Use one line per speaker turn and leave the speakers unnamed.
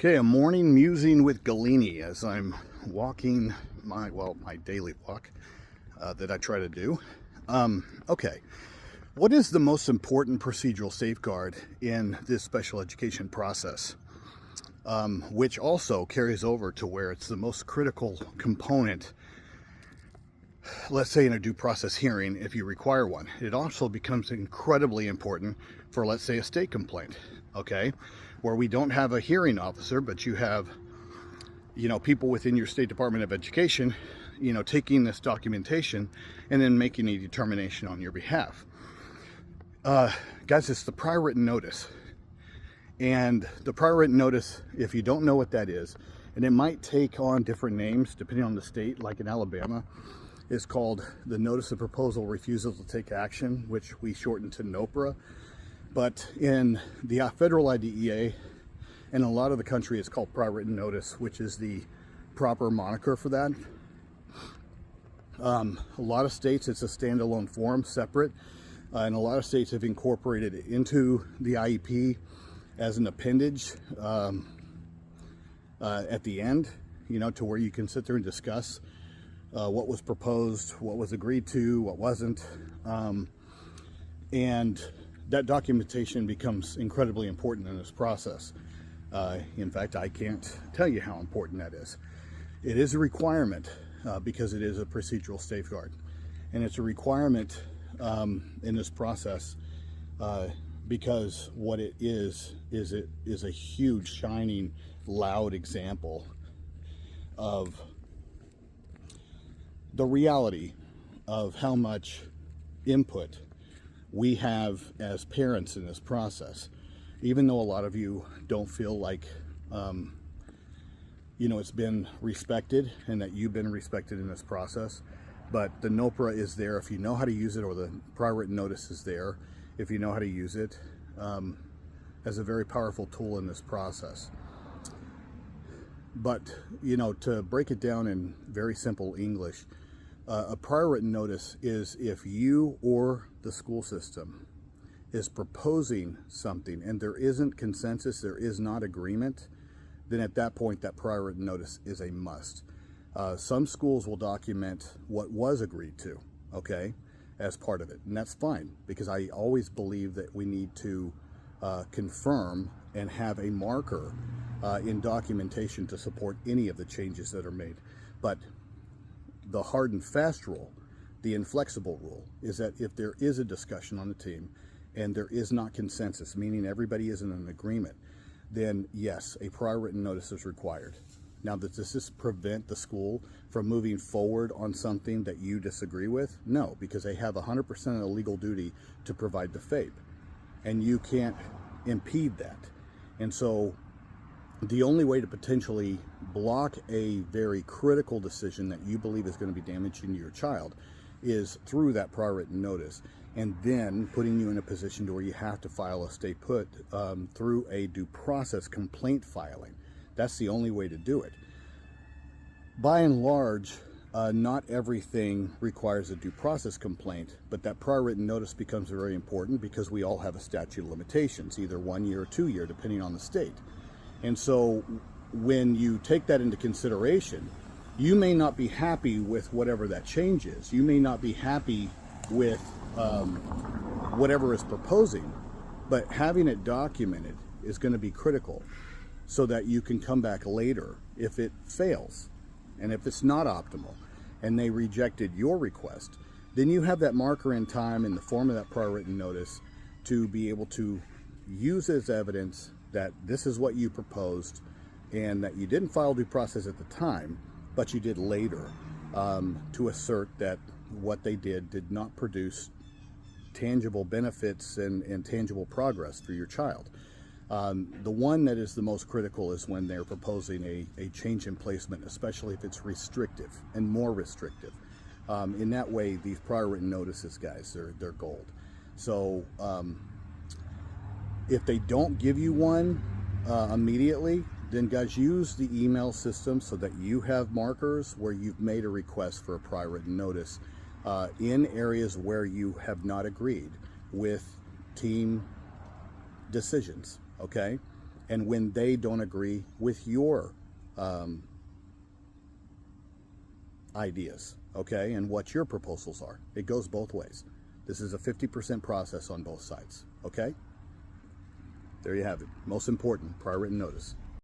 Okay, a morning musing with Galini as I'm walking my daily walk that I try to do. Okay, what is the most important procedural safeguard in this special education process, which also carries over to where it's the most critical component, let's say in a due process hearing, if you require one. It also becomes incredibly important for, let's say, a state complaint, okay, where we don't have a hearing officer, but you have, people within your State Department of Education, taking this documentation and then making a determination on your behalf. Guys, it's the prior written notice. And the prior written notice, if you don't know what that is, and it might take on different names depending on the state, like in Alabama, is called the Notice of Proposal Refusal to Take Action, which we shorten to NOPRA. But in the federal IDEA and a lot of the country, it's called prior written notice, which is the proper moniker for that. A lot of states, it's a standalone form, separate, and a lot of states have incorporated it into the IEP as an appendage at the end, to where you can sit there and discuss what was proposed, what was agreed to, what wasn't, and that documentation becomes incredibly important in this process. In fact, I can't tell you how important that is. It is a requirement because it is a procedural safeguard, and it's a requirement in this process because what it is a huge, shining, loud example of the reality of how much input we have as parents in this process. Even though a lot of you don't feel like it's been respected and that you've been respected in this process, but the NOPRA is there if you know how to use it, or the prior written notice is there if you know how to use it, as a very powerful tool in this process. But to break it down in very simple English, a prior written notice is if you or the school system is proposing something and there isn't consensus, there is not agreement, then at that point that prior written notice is a must. Some schools will document what was agreed to, okay, as part of it, and that's fine, because I always believe that we need to confirm and have a marker in documentation to support any of the changes that are made. But the hard and fast rule, the inflexible rule, is that if there is a discussion on the team and there is not consensus, meaning everybody isn't in agreement, then yes, a prior written notice is required. Now, does this prevent the school from moving forward on something that you disagree with? No, because they have 100% of the legal duty to provide the FAPE, and you can't impede that. And so the only way to potentially block a very critical decision that you believe is going to be damaging to your child is through that prior written notice, and then putting you in a position to where you have to file a stay put through a due process complaint filing. That's the only way to do it. By and large, not everything requires a due process complaint, but that prior written notice becomes very important because we all have a statute of limitations, either 1 year or 2 year, depending on the state. And so when you take that into consideration, you may not be happy with whatever that change is. You may not be happy with whatever is proposing, but having it documented is going to be critical so that you can come back later if it fails and if it's not optimal and they rejected your request. Then you have that marker in time in the form of that prior written notice to be able to use as evidence that this is what you proposed and that you didn't file due process at the time, but you did later, to assert that what they did not produce tangible benefits and tangible progress for your child. The one that is the most critical is when they're proposing a change in placement, especially if it's restrictive and more restrictive. In that way, these prior written notices, guys, they're gold. So if they don't give you one immediately, then guys, use the email system so that you have markers where you've made a request for a prior written notice in areas where you have not agreed with team decisions, okay? and when they don't agree with your ideas, okay, and what your proposals are. It goes both ways. This is a 50% process on both sides, okay? There you have it. Most important, prior written notice.